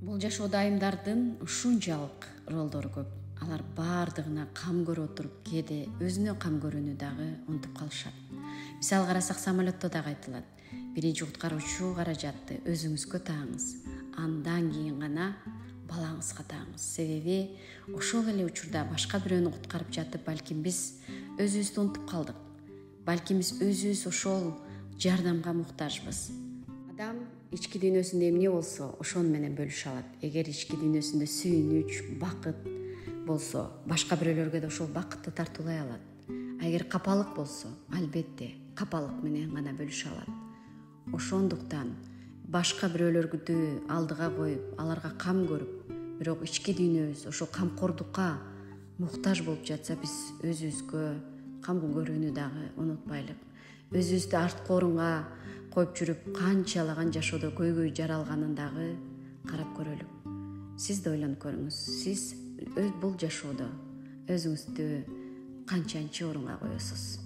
Бул жашоодо айымдардын ушунчалык ролдору көп. Алар баардыгына кам көрүп отуруп, кээде өзүнө кам көрүүнү дагы унутуп калышат. Мисал карасак, самолетто дагы айтылат: биринчи куткаруучу каражатты өзүңүзгө тагыңыз, андан кийин гана балаңызга тагыңыз. Себеби ошол эле учурда башка бирөөнү куткарып жатып, балким биз өзүбүздү унутуп калдык. Балким биз өзүбүз ошол жардамга муктажбыз. Адам ички дүйнөсүндө эмне болсо, ошону менен бөлүшө алат. Эгер ички дүйнөсүндө сүйүнүч, бакыт болсо, башка бирөөлөргө да ошол бакытты тартуулай алат. А эгер капалык болсо, албетте капалык менен гана бөлүшө алат. Ошондуктан башка бирөөлөрдү алдыга коюп, аларга кам көрүп, бирок ички дүйнөбүз ошол камкордукка муктаж болуп жатса, биз өзүбүзгө кам көрүүнү дагы унутпайлык. Өзүбүздү арткы орунга коюп жүрүп, канчалаган жашоодо көйгөй жаралганын дагы карап көрөлүк. Сиз да ойлонуп көрүңүз. Сиз бул жашоодо өзүңүздү канчанчы орунга коесуз?